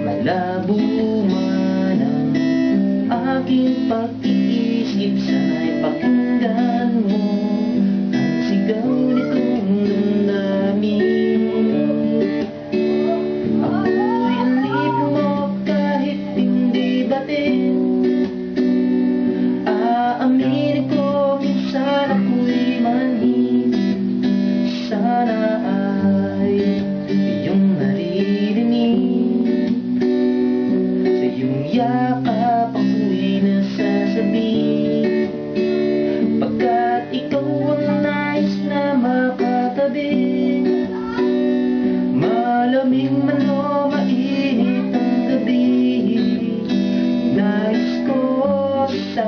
Malabo man ang aking pag-iisip, sana'y pakinggan mo ang sigaw nitong damdamin. Ako'y alip mo kahit hindi batin. Aaminin ko minsan ako'y manhid. Sana ay iyong naririnig. Yakap ako'y nasasabi, pagkat ikaw ang nais na makatabi. Malamig man o mainit ang gabi, nais ko sa